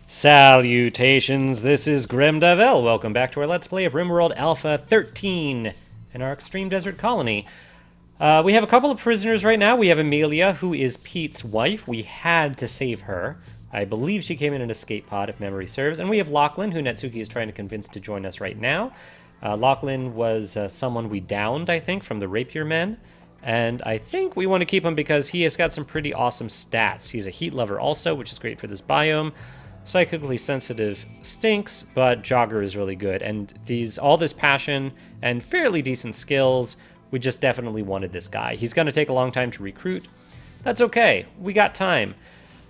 Salutations, this is Grimdavel. Welcome back to our Let's Play of RimWorld Alpha 13 in our Extreme Desert Colony. We have a couple of prisoners right now. We have Amelia, who is Pete's wife. We had to save her. I believe she came in an escape pod, if memory serves. And we have Lachlan, who Netsuki is trying to convince to join us right now. Lachlan was someone we downed, I think, from the Rapier Men. And I think we want to keep him because he has got some pretty awesome stats. He's a heat lover also, which is great for this biome. Psychically sensitive stinks, but Jogger is really good. And all this passion and fairly decent skills, we just definitely wanted this guy. He's going to take a long time to recruit. That's okay. We got time.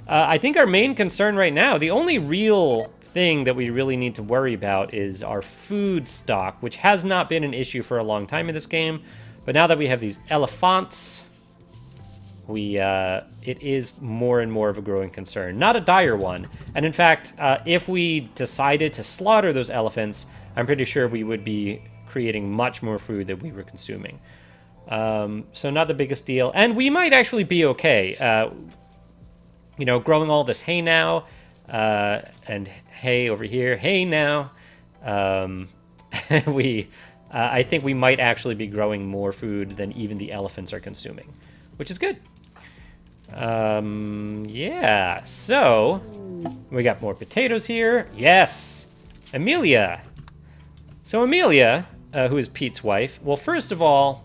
I think our main concern right now, the only real thing that we really need to worry about is our food stock, which has not been an issue for a long time in this game. But now that we have these elephants, it is more and more of a growing concern. Not a dire one. And in fact, if we decided to slaughter those elephants, I'm pretty sure we would be creating much more food than we were consuming. So not the biggest deal. And we might actually be okay. Growing all this hay now, and hay over here, hay now. I think we might actually be growing more food than even the elephants are consuming, which is good. Yeah, so we got more potatoes here. Yes, Amelia. So Amelia, who is Pete's wife. Well, first of all,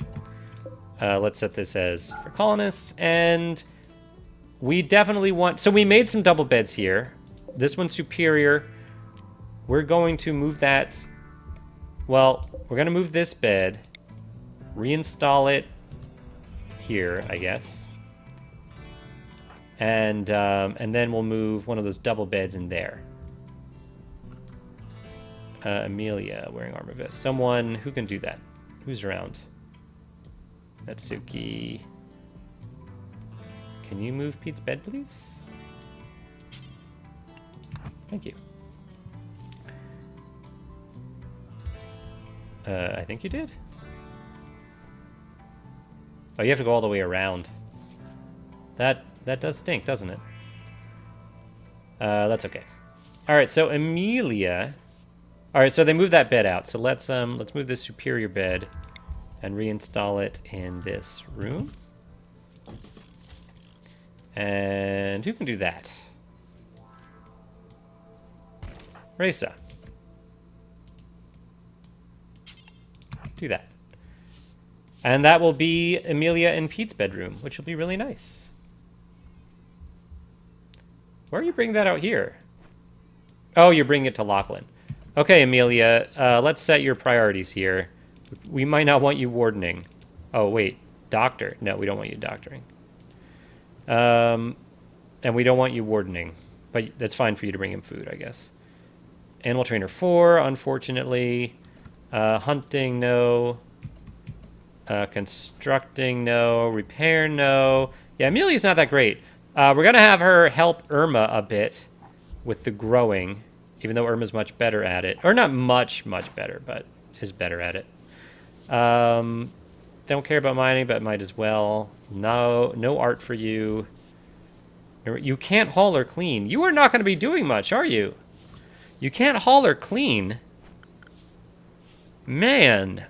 let's set this as for colonists, and we definitely want. So we made some double beds here. This one's superior. We're going to move that. Well, we're going to move this bed, reinstall it here, I guess. And then we'll move one of those double beds in there. Amelia wearing armor vest. Someone who can do that. Who's around? Natsuki. Can you move Pete's bed, please? Thank you. I think you did. Oh, you have to go all the way around. That does stink, doesn't it? That's okay. All right, so Amelia. All right, so they moved that bed out. So let's move this superior bed and reinstall it in this room. And who can do that? Reza. Do that. And that will be Amelia and Pete's bedroom, which will be really nice. Why are you bringing that out here? Oh, you're bringing it to Lachlan. Okay, Amelia, let's set your priorities here. We might not want you wardening. Oh, wait. Doctor. No, we don't want you doctoring. And we don't want you wardening. But that's fine for you to bring him food, I guess. Animal Trainer 4, unfortunately. Hunting, no. Constructing, no. Repair, no. Yeah, Amelia's not that great. We're going to have her help Irma a bit with the growing, even though Irma's much better at it. Or not much better, but is better at it. Don't care about mining, but might as well. No art for you. You can't haul or clean. You are not going to be doing much, are you? You can't haul or clean. Man.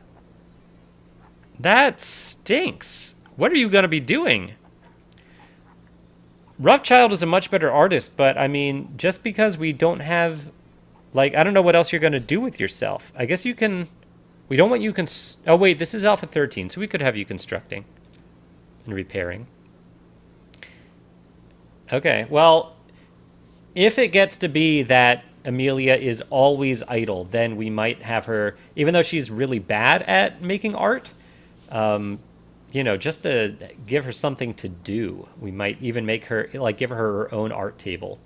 That stinks. What are you going to be doing? Roughchild is a much better artist, but I mean, just because we don't have, like, I don't know what else you're going to do with yourself. I guess you can, we don't want you, oh wait, this is Alpha 13, so we could have you constructing and repairing. Okay, well, if it gets to be that Amelia is always idle, then we might have her, even though she's really bad at making art, just to give her something to do. We might even make her, like, give her her own art table.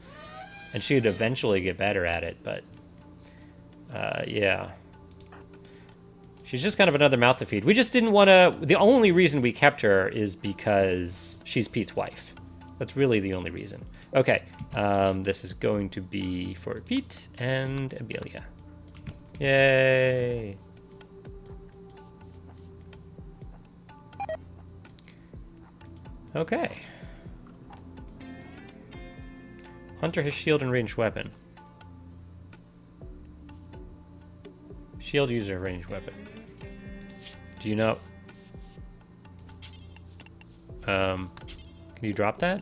And she would eventually get better at it, but, yeah. She's just kind of another mouth to feed. We just didn't want to, the only reason we kept her is because she's Pete's wife. That's really the only reason. Okay, this is going to be for Pete and Amelia. Yay! Okay. Hunter has shield and ranged weapon. Shield user ranged weapon. Do you know? Can you drop that?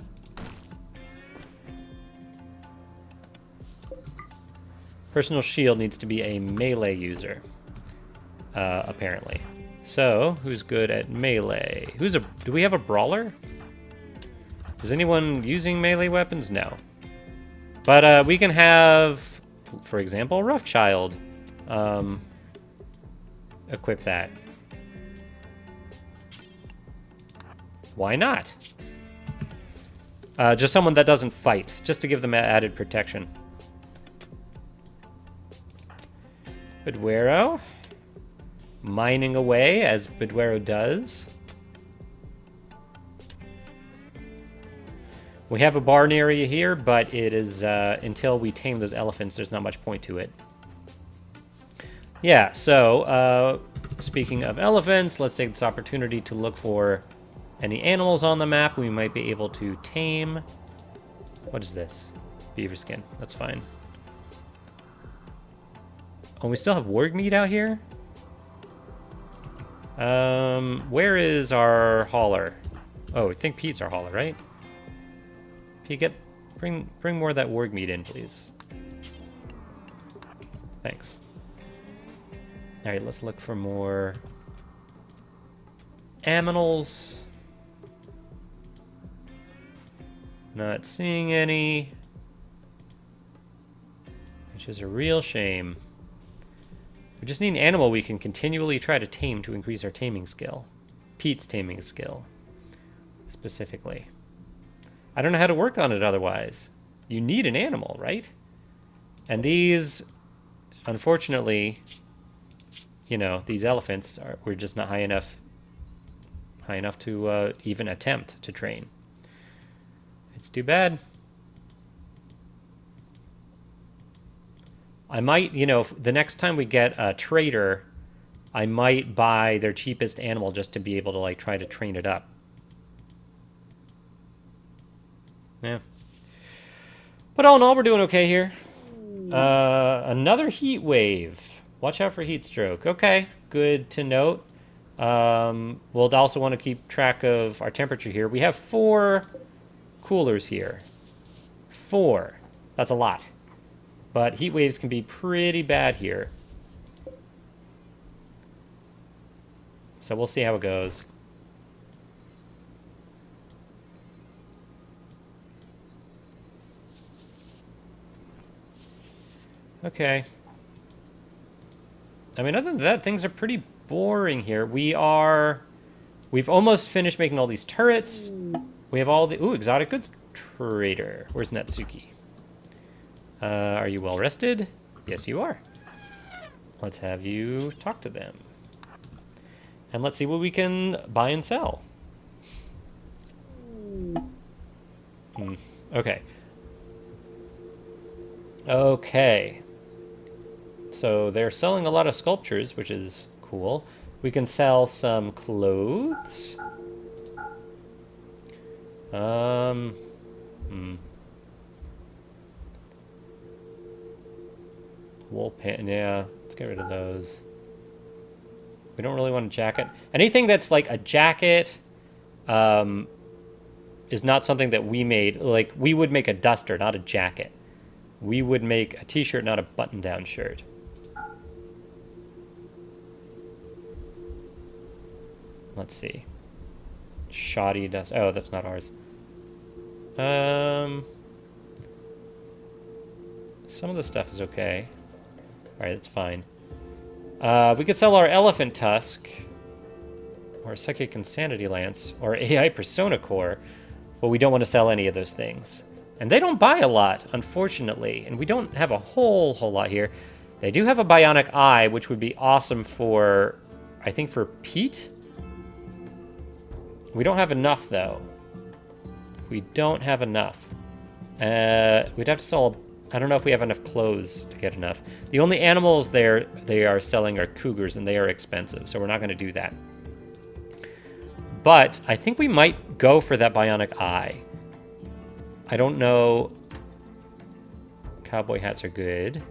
Personal shield needs to be a melee user, apparently. So, who's good at melee? Do we have a brawler? Is anyone using melee weapons? No. But we can have, for example, Roughchild equip that. Why not? Just someone that doesn't fight, just to give them added protection. Bedwero. Mining away, as Bedwero does. We have a barn area here, but it is, until we tame those elephants, there's not much point to it. Yeah, so, speaking of elephants, let's take this opportunity to look for any animals on the map we might be able to tame. What is this? Beaver skin. That's fine. Oh, we still have warg meat out here? Where is our hauler? Oh, I think Pete's our hauler, right? Pete, bring more of that warg meat in, please. Thanks. All right, let's look for more aminals. Not seeing any, which is a real shame. We just need an animal we can continually try to tame to increase our taming skill. Pete's taming skill, specifically. I don't know how to work on it otherwise. You need an animal, right? And these, unfortunately, you know, these elephants were just not high enough to even attempt to train. It's too bad. I might, you know, the next time we get a trader, I might buy their cheapest animal just to be able to, like, try to train it up. Yeah. But all in all, we're doing okay here. Another heat wave. Watch out for heat stroke. Okay, good to note. We'll also want to keep track of our temperature here. We have 4 coolers here. 4. That's a lot. But heat waves can be pretty bad here. So we'll see how it goes. Okay. I mean, other than that, things are pretty boring here. We've almost finished making all these turrets. We have all the... Ooh, exotic goods trader. Where's Natsuki? Are you well rested? Yes, you are. Let's have you talk to them. And let's see what we can buy and sell. Okay. Okay. So they're selling a lot of sculptures, which is cool. We can sell some clothes. Wool pant, yeah, let's get rid of those. We don't really want a jacket. Anything that's like a jacket is not something that we made. Like, we would make a duster, not a jacket. We would make a t-shirt, not a button-down shirt. Let's see. Shoddy dust. Oh, that's not ours. Some of the stuff is okay. Alright, that's fine. We could sell our elephant tusk, or psychic insanity lance, or AI persona core, but we don't want to sell any of those things. And they don't buy a lot, unfortunately, and we don't have a whole lot here. They do have a Bionic Eye, which would be awesome for, I think, for Pete? We don't have enough, though. We don't have enough. We'd have to sell... I don't know if we have enough clothes to get enough. The only animals they are selling are cougars, and they are expensive, so we're not going to do that. But I think we might go for that Bionic Eye. I don't know. Cowboy hats are good.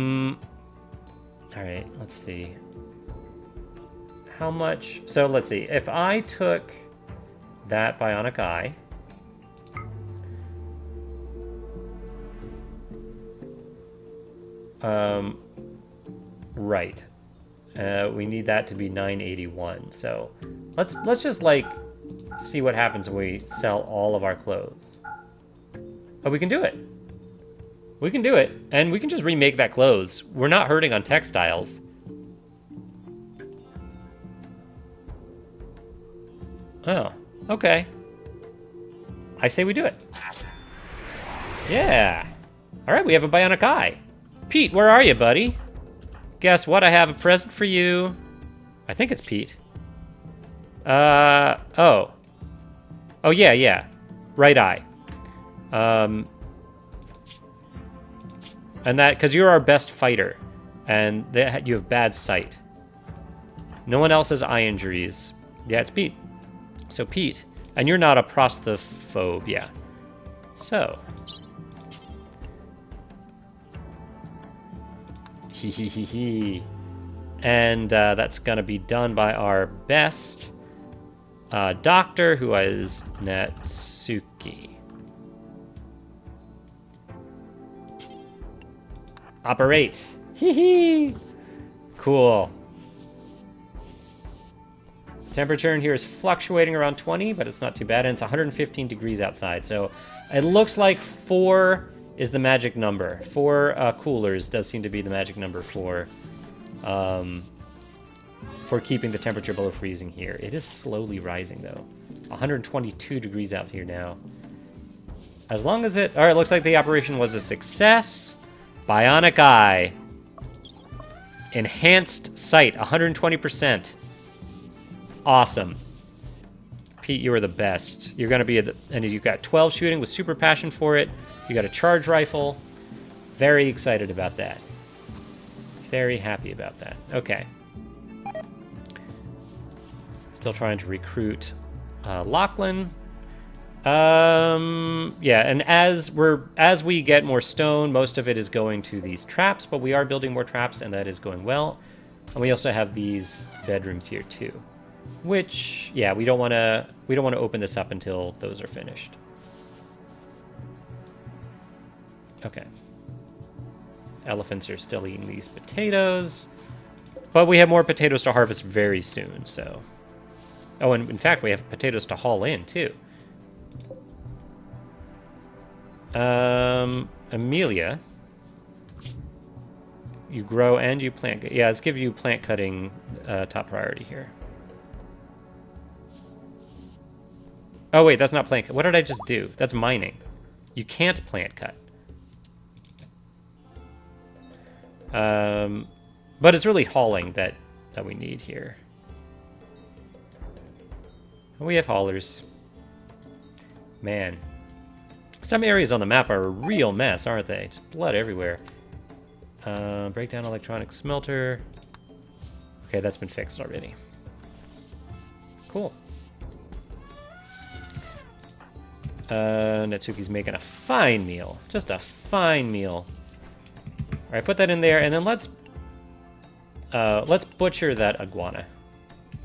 All right, let's see. How much? So let's see. If I took that Bionic Eye, right. We need that to be 981. So let's just like see what happens when we sell all of our clothes. Oh, we can do it. We can do it, and we can just remake that clothes. We're not hurting on textiles. Oh, okay. I say we do it. Yeah. All right, we have a Bionic Eye. Pete, where are you, buddy? Guess what? I have a present for you. I think it's Pete. Oh. Oh, yeah. Right eye. And that, because you're our best fighter, and you have bad sight. No one else has eye injuries. Yeah, it's Pete. So Pete, and you're not a prostaphobe, yeah. So. And that's going to be done by our best doctor, who is Natsuki. Operate. Hee. Cool. Temperature in here is fluctuating around 20, but it's not too bad, and it's 115 degrees outside. So it looks like 4 is the magic number. 4 coolers does seem to be the magic number for keeping the temperature below freezing here. It is slowly rising, though. 122 degrees out here now. As long as it... All right, looks like the operation was a success. Bionic Eye. Enhanced sight, 120%. Awesome. Pete, you are the best. You're going to be... and you've got 12 shooting with super passion for it. You got a charge rifle. Very excited about that. Very happy about that. Okay. Still trying to recruit Lachlan. Yeah, and as we get more stone, most of it is going to these traps, but we are building more traps, and that is going well. And we also have these bedrooms here too, which, yeah, we don't want to open this up until those are finished. Okay. Elephants are still eating these potatoes, but we have more potatoes to harvest very soon, so. Oh, and in fact, we have potatoes to haul in too. Amelia, you grow and you plant. Yeah, let's give you plant cutting top priority here. Oh wait, that's not plant cut. What did I just do? That's mining. You can't plant cut. But it's really hauling that we need here. We have haulers. Man. Some areas on the map are a real mess, aren't they? Just blood everywhere. Breakdown electronic smelter. Okay, that's been fixed already. Cool. Natsuki's making a fine meal. Just a fine meal. All right, put that in there, and then let's butcher that iguana.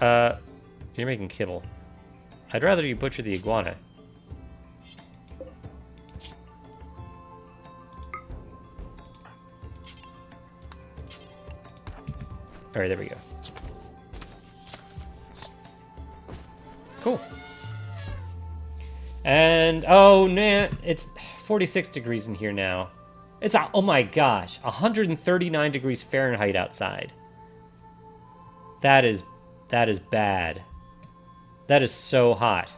You're making kibble. I'd rather you butcher the iguana. All right, there we go. Cool. And, oh, man, it's 46 degrees in here now. It's, oh my gosh, 139 degrees Fahrenheit outside. That is bad. That is so hot.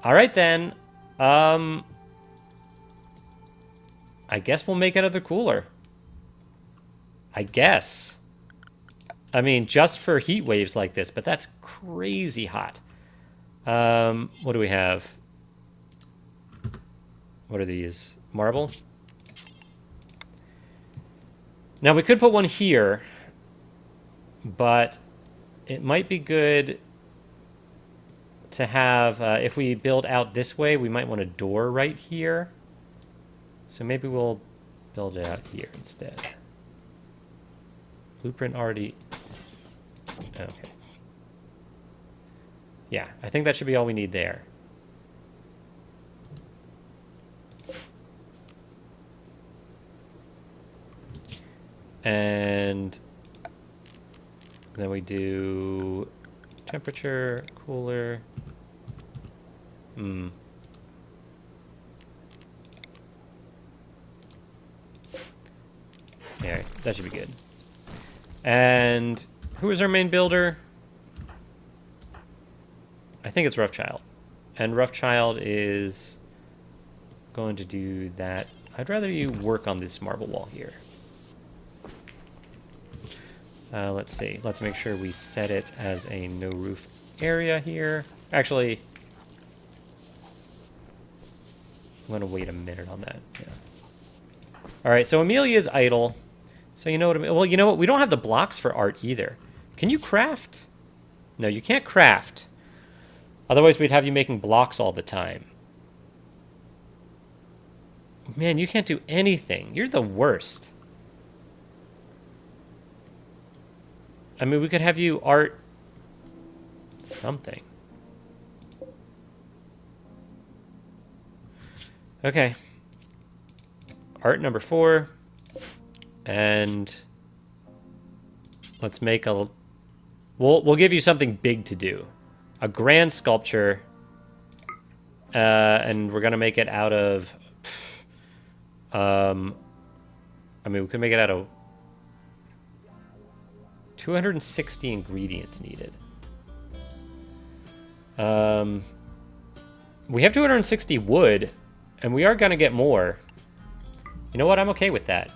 All right, then. I guess we'll make another cooler. I guess. I mean, just for heat waves like this, but that's crazy hot. What do we have? What are these? Marble? Now, we could put one here, but it might be good to have, if we build out this way, we might want a door right here. So maybe we'll build it out here instead. Blueprint already... Okay. Yeah, I think that should be all we need there. And then we do temperature, cooler. Yeah, that should be good. And who is our main builder? I think it's Roughchild. And Roughchild is going to do that. I'd rather you work on this marble wall here. Let's see. Let's make sure we set it as a no roof area here. Actually, I'm going to wait a minute on that. Yeah. All right, so Amelia's idle. So you know what I mean? Well, you know what? We don't have the blocks for art either. Can you craft? No, you can't craft. Otherwise, we'd have you making blocks all the time. Man, you can't do anything. You're the worst. I mean, we could have you art something. Okay. Art number 4. And let's make a... We'll give you something big to do. A grand sculpture. And we're going to make it out of... I mean, we could make it out of 260 ingredients needed. We have 260 wood, and we are going to get more. You know what? I'm okay with that.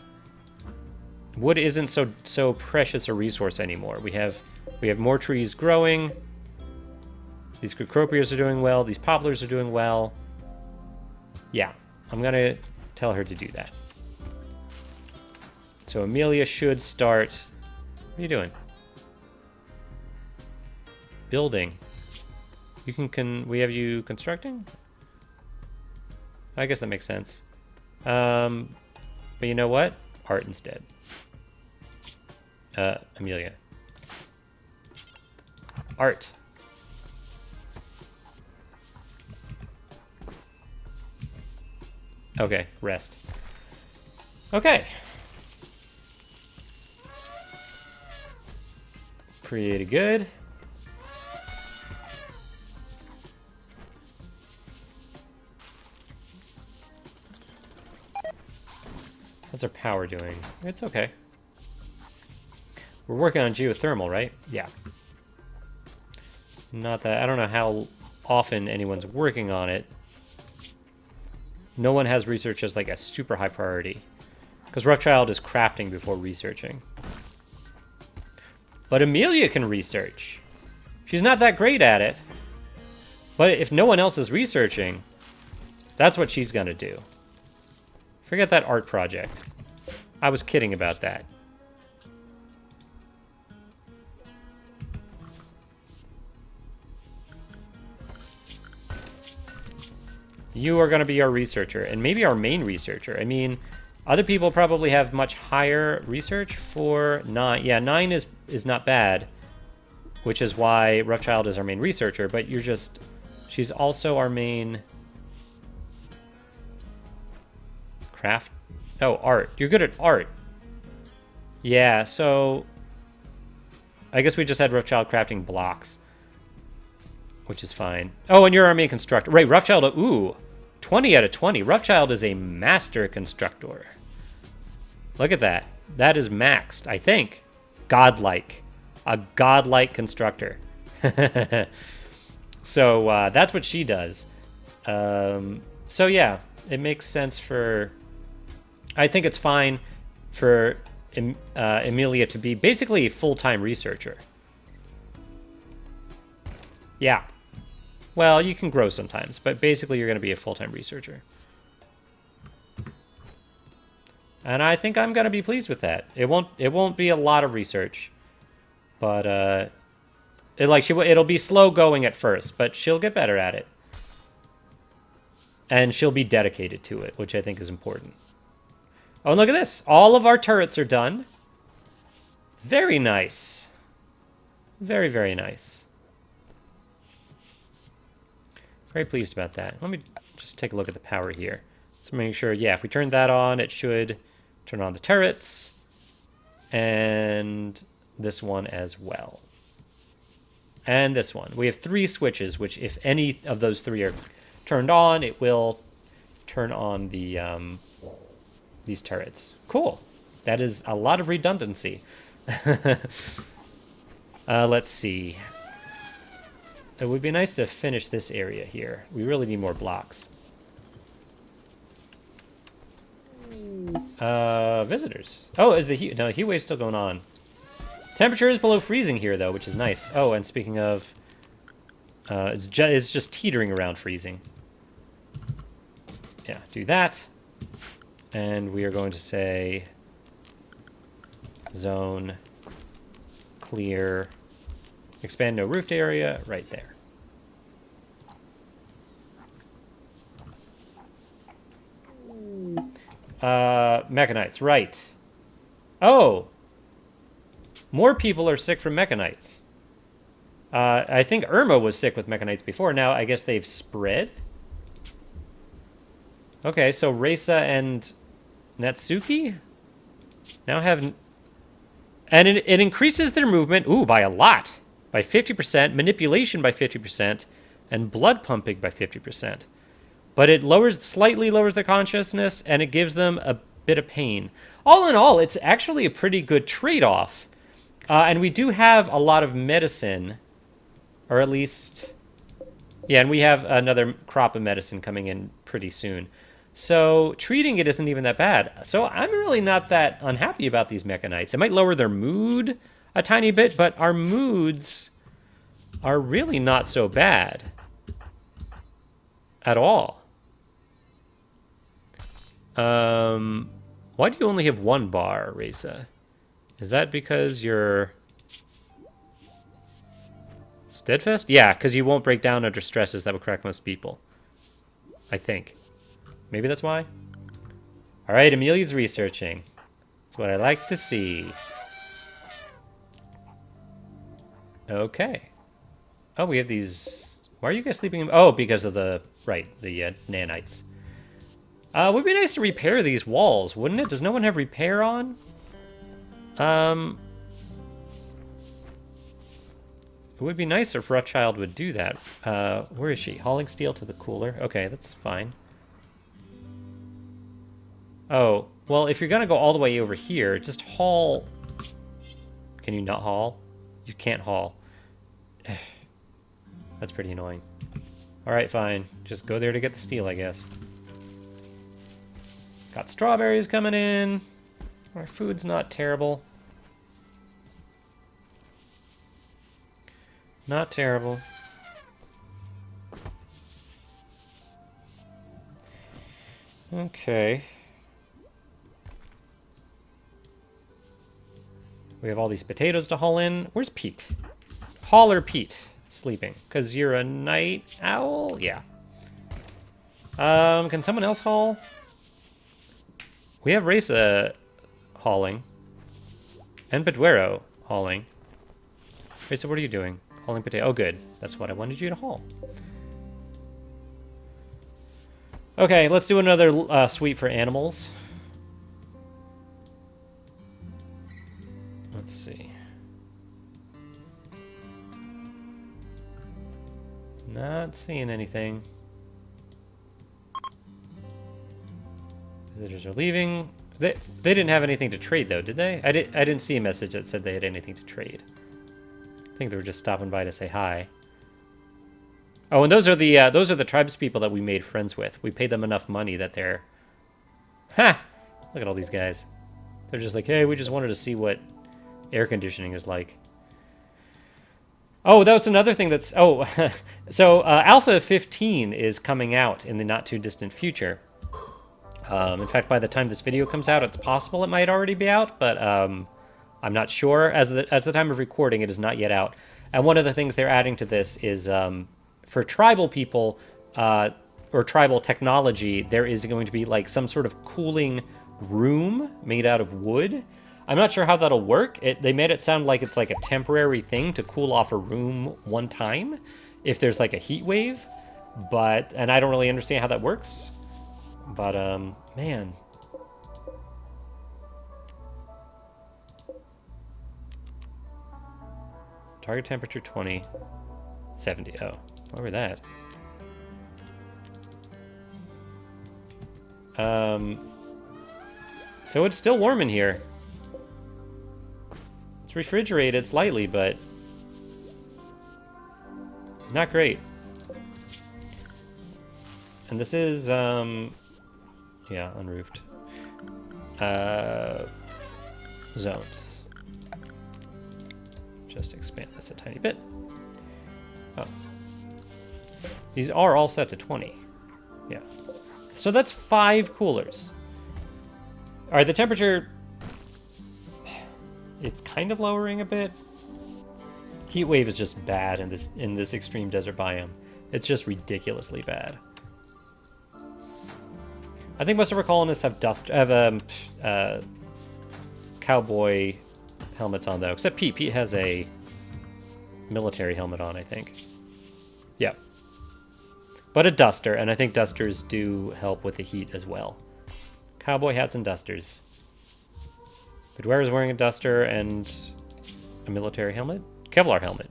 Wood isn't so precious a resource anymore. We have more trees growing. These Cecropias are doing well. These poplars are doing well. Yeah, I'm going to tell her to do that. So Amelia should start... What are you doing? Building. You can we have you constructing? I guess that makes sense. But you know what? Art instead. Amelia. Art. Okay, rest. Okay. Pretty good. How's our power doing? It's okay. We're working on geothermal, right? Yeah. Not that... I don't know how often anyone's working on it. No one has research as like a super high priority. Because Roughchild is crafting before researching. But Amelia can research. She's not that great at it. But if no one else is researching, that's what she's gonna do. Forget that art project. I was kidding about that. You are going to be our researcher, and maybe our main researcher. I mean, other people probably have much higher research for 9. Yeah, 9 is not bad, which is why Roughchild is our main researcher, but you're just... She's also our main... Craft? Oh, art. You're good at art. Yeah, so... I guess we just had Roughchild crafting blocks. Which is fine. Oh, and you're our main constructor. Right, Roughchild... Ooh, 20 out of 20. Roughchild is a master constructor. Look at that. That is maxed, I think. Godlike. A godlike constructor. So, that's what she does. So, yeah, it makes sense for... I think it's fine for Amelia to be basically a full-time researcher. Yeah. Well, you can grow sometimes, but basically you're going to be a full-time researcher. And I think I'm going to be pleased with that. It won't be a lot of research, but it'll be slow going at first, but she'll get better at it. And she'll be dedicated to it, which I think is important. Oh, and look at this. All of our turrets are done. Very nice. Very, very nice. Very pleased about that. Let me just take a look at the power here. So make sure, yeah, if we turn that on, it should turn on the turrets. And this one as well. And this one. We have 3 switches, which if any of those 3 are turned on, it will turn on the these turrets. Cool. That is a lot of redundancy. Let's see. It would be nice to finish this area here. We really need more blocks. Visitors. Oh, is the heat... No, heat wave's still going on. Temperature is below freezing here, though, which is nice. Oh, and speaking of... it's just teetering around freezing. Yeah, do that. And we are going to say... Zone... Clear... Expand no roofed area right there. Mechanites, right. Oh! More people are sick from Mechanites. I think Irma was sick with Mechanites before. Now, I guess they've spread? Okay, so Reisa and Natsuki now have... And it increases their movement, ooh, by a lot. By 50%, manipulation by 50%, and blood pumping by 50%. But it slightly lowers their consciousness, and it gives them a bit of pain. All in all, it's actually a pretty good trade-off. And we do have a lot of medicine, or at least... Yeah, and we have another crop of medicine coming in pretty soon. So treating it isn't even that bad. So I'm really not that unhappy about these Mechanites. It might lower their mood a tiny bit, but our moods are really not so bad at all. Why do you only have 1 bar, Reisa? Is that because you're steadfast? Yeah, because you won't break down under stresses that would crack most people. I think. Maybe that's why? All right, Amelia's researching. That's what I like to see. Okay. Oh, we have these... Why are you guys sleeping in... Oh, because of the... Right, the nanites. Would be nice to repair these walls, wouldn't it? Does no one have repair on? It would be nice if Rothschild would do that. Where is she? Hauling steel to the cooler. Okay, that's fine. Oh, well, if you're going to go all the way over here, just haul... Can you not haul? You can't haul. That's pretty annoying. Alright, fine. Just go there to get the steel, I guess. Got strawberries coming in. Our food's not terrible. Not terrible. Okay. We have all these potatoes to haul in. Where's Pete? Hauler Pete. Sleeping. Because you're a night owl? Yeah. Can someone else haul? We have Reisa hauling. And Beduero hauling. Reisa, what are you doing? Hauling potato. Oh, good. That's what I wanted you to haul. Okay, let's do another sweep for animals. Let's see. Not seeing anything. Visitors are leaving. They didn't have anything to trade though, did they? I didn't see a message that said they had anything to trade. I think they were just stopping by to say hi. Oh, and those are the tribes people that we made friends with. We paid them enough money that they're... Ha! Look at all these guys. They're just like, hey, we just wanted to see what air conditioning is like. Oh, that's another thing that's... Oh, so Alpha 15 is coming out in the not-too-distant future. In fact, by the time this video comes out, it's possible it might already be out, but I'm not sure. As the time of recording, it is not yet out. And one of the things they're adding to this is... for tribal people, or tribal technology, there is going to be like some sort of cooling room made out of wood. I'm not sure how that'll work. They made it sound like it's like a temporary thing to cool off a room one time if there's like a heat wave. And I don't really understand how that works. But, man. Target temperature 20. 70. Oh, over that. So it's still warm in here. It's refrigerated slightly, but not great. And this is, yeah, unroofed. Zones. Just expand this a tiny bit. Oh. These are all set to 20. Yeah. So that's 5 coolers. All right, the temperature, it's kind of lowering a bit. Heat wave is just bad in this extreme desert biome. It's just ridiculously bad. I think most of our colonists have cowboy helmets on though, except Pete. Pete has a military helmet on, I think. Yeah. But a duster, and I think dusters do help with the heat as well. Cowboy hats and dusters. But Dwyer is wearing a duster and a military helmet? Kevlar helmet.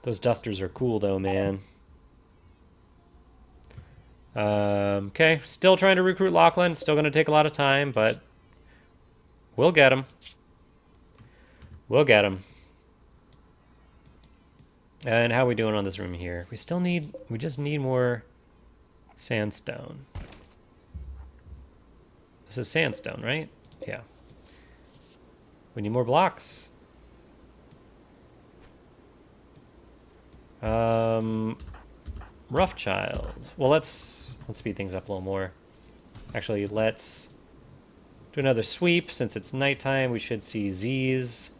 Those dusters are cool though, man. Okay, still trying to recruit Lachlan. Still going to take a lot of time, but we'll get him. We'll get him. And how are we doing on this room here? We just need more sandstone. This is sandstone, right? Yeah. We need more blocks. Rough-child. Well, let's speed things up a little more. Actually, let's do another sweep. Since it's nighttime, we should see Z's.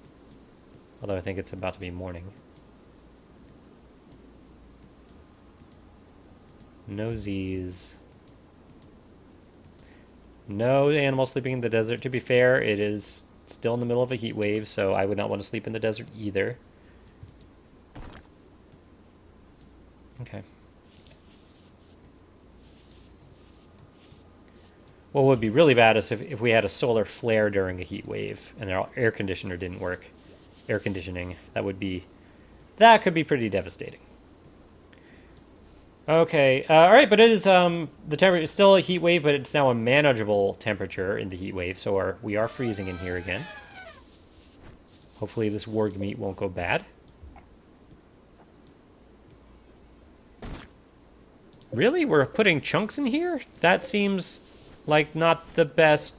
Although I think it's about to be morning. No Z's. No animals sleeping in the desert. To be fair, it is still in the middle of a heat wave, so I would not want to sleep in the desert either. Okay. What would be really bad is if we had a solar flare during a heat wave and our air conditioner didn't work. Air conditioning. That could be pretty devastating. Okay, all right, but it is the temperature is still a heat wave, but it's now a manageable temperature in the heat wave, so we are freezing in here again. Hopefully this warg meat won't go bad. Really? We're putting chunks in here? That seems like not the best.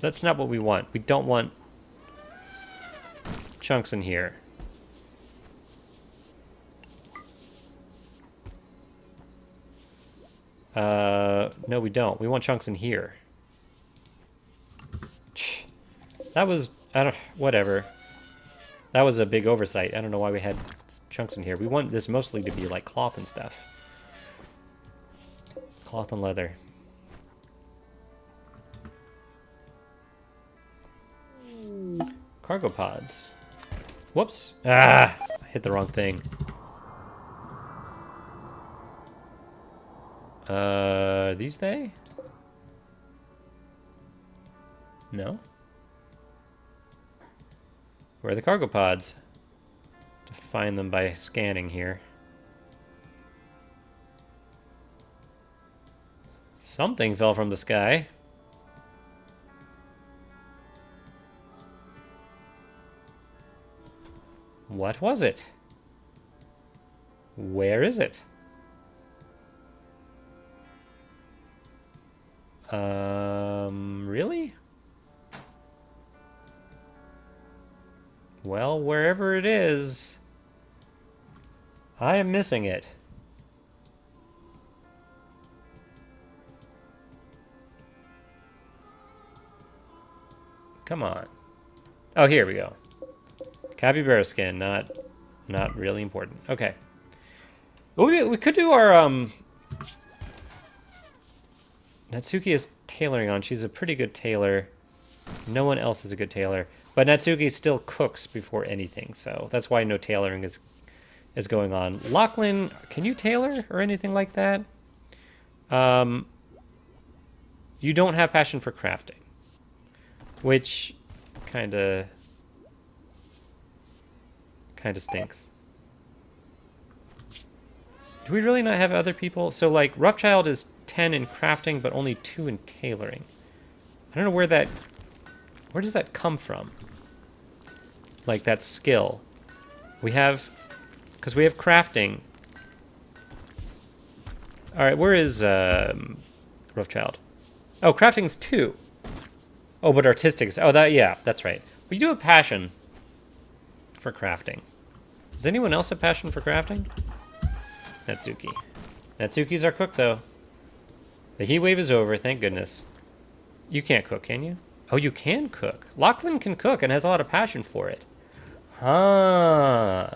That's not what we want. We don't want chunks in here. No, we don't. We want chunks in here. That was, whatever. That was a big oversight. I don't know why we had chunks in here. We want this mostly to be like cloth and stuff. Cloth and leather. Cargo pods. Whoops. Ah, I hit the wrong thing. These they? No. Where are the cargo pods? To find them by scanning here. Something fell from the sky. What was it? Where is it? Really? Well, wherever it is, I am missing it. Come on. Oh, here we go. Capybara skin, not really important. Okay. Well, we could do our Natsuki is tailoring on. She's a pretty good tailor. No one else is a good tailor. But Natsuki still cooks before anything, so that's why no tailoring is going on. Lachlan, can you tailor or anything like that? You don't have passion for crafting, which kind of stinks. Do we really not have other people? So, like, Roughchild is 10 in crafting, but only 2 in tailoring. I don't know where does that come from? Like, that skill. We have, because we have crafting. All right, where is Roughchild? Oh, crafting's 2. Oh, but artistic. Oh, yeah, that's right. We do have passion for crafting. Does anyone else have passion for crafting? Natsuki. Natsuki's our cook, though. The heat wave is over, thank goodness. You can't cook, can you? Oh, you can cook. Lachlan can cook and has a lot of passion for it. Huh.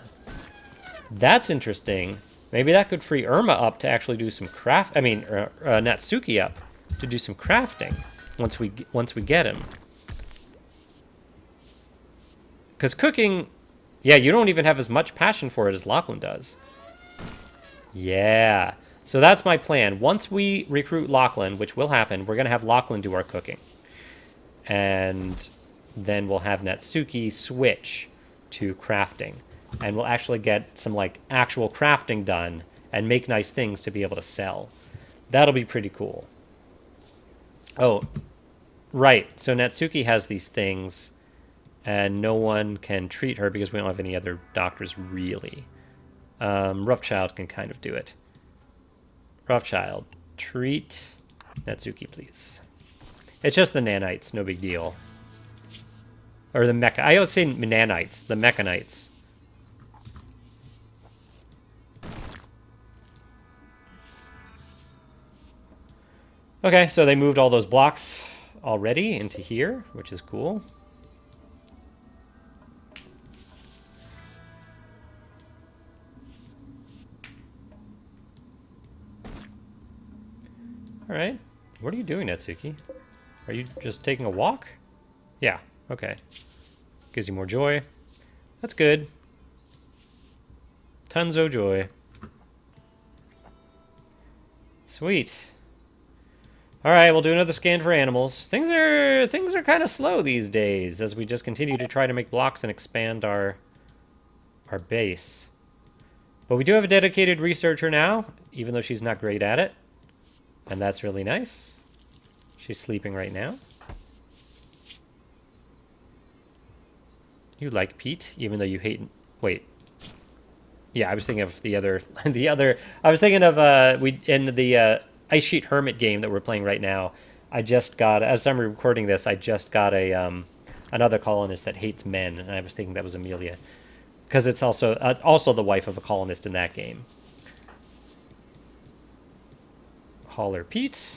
That's interesting. Maybe that could free Irma up to actually do some craft. I mean, Natsuki up to do some crafting once we get him. Because cooking, yeah, you don't even have as much passion for it as Lachlan does. Yeah. So that's my plan. Once we recruit Lachlan, which will happen, we're going to have Lachlan do our cooking. And then we'll have Natsuki switch to crafting. And we'll actually get some, like, actual crafting done and make nice things to be able to sell. That'll be pretty cool. Oh, right. So Natsuki has these things, and no one can treat her because we don't have any other doctors, really. Roughchild can kind of do it. Roughchild, treat Natsuki, please. It's just the nanites, no big deal. Or the mecha. I always say nanites, the mechanites. Okay, so they moved all those blocks already into here, which is cool. All right. What are you doing, Natsuki? Are you just taking a walk? Yeah, okay. Gives you more joy. That's good. Tons of joy. Sweet. All right, we'll do another scan for animals. Things are kind of slow these days as we just continue to try to make blocks and expand our base. But we do have a dedicated researcher now, even though she's not great at it. And that's really nice. She's sleeping right now. You like Pete, even though you hate... Wait. Yeah, I was thinking of the other... I was thinking of... in the Ice Sheet Hermit game that we're playing right now, I just got... As I'm recording this, I just got a another colonist that hates men, and I was thinking that was Amelia. Because it's also the wife of a colonist in that game. Hauler Pete.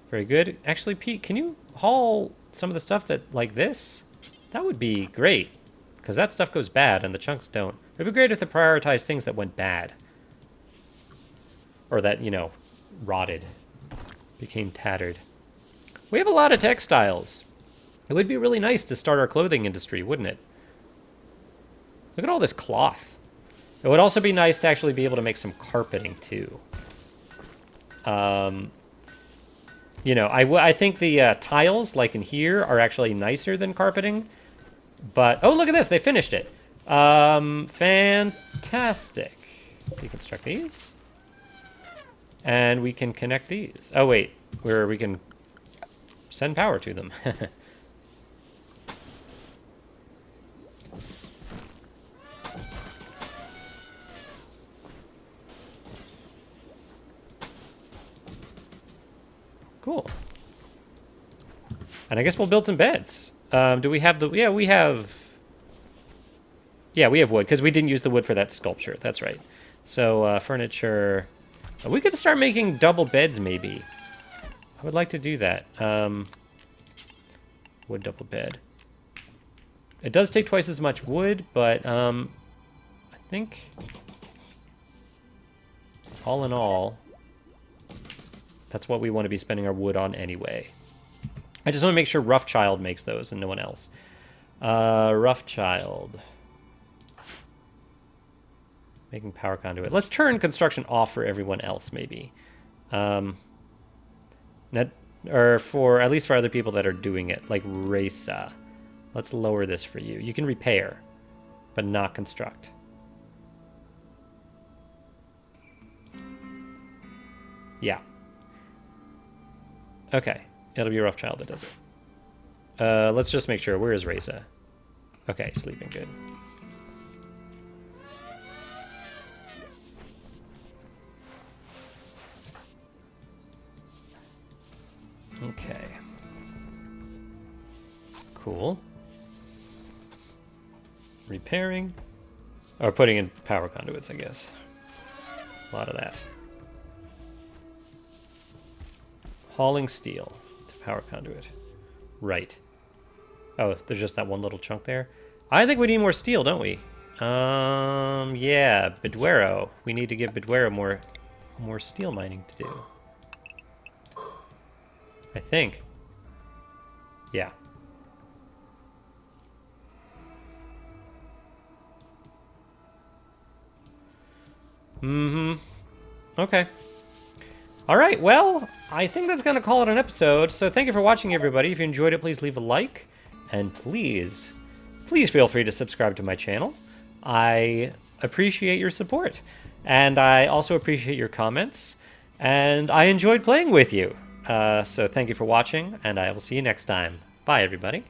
Very good. Actually, Pete, can you haul some of the stuff that, like this? That would be great. Because that stuff goes bad and the chunks don't. It would be great if they prioritized things that went bad. Or that, you know, rotted. Became tattered. We have a lot of textiles. It would be really nice to start our clothing industry, wouldn't it? Look at all this cloth. It would also be nice to actually be able to make some carpeting, too. You know, I think the tiles, like in here, are actually nicer than carpeting. But, oh, look at this. They finished it. Fantastic. Deconstruct these. And we can connect these. Oh, wait. We can send power to them. Cool. And I guess we'll build some beds. Do we have the... Yeah, we have... Yeah, we have wood, because we didn't use the wood for that sculpture. That's right. So, furniture... We could start making double beds, maybe. I would like to do that. Wood double bed. It does take twice as much wood, but I think... All in all... That's what we want to be spending our wood on anyway. I just want to make sure Roughchild makes those and no one else. Roughchild. Making power conduit. Let's turn construction off for everyone else, maybe. Or for, at least for other people that are doing it, like Resa. Let's lower this for you. You can repair, but not construct. Yeah. Okay. It'll be Roughchild that does it. Let's just make sure. Where is Resa? Okay, sleeping good. Okay. Cool. Repairing. Or putting in power conduits, I guess. A lot of that. Hauling steel to power conduit. Right. Oh, there's just that one little chunk there. I think we need more steel, don't we? Yeah, Biduero. We need to give Biduero more steel mining to do. I think. Yeah. Okay. All right, well, I think that's going to call it an episode. So thank you for watching, everybody. If you enjoyed it, please leave a like. And please feel free to subscribe to my channel. I appreciate your support. And I also appreciate your comments. And I enjoyed playing with you. So thank you for watching, and I will see you next time. Bye, everybody.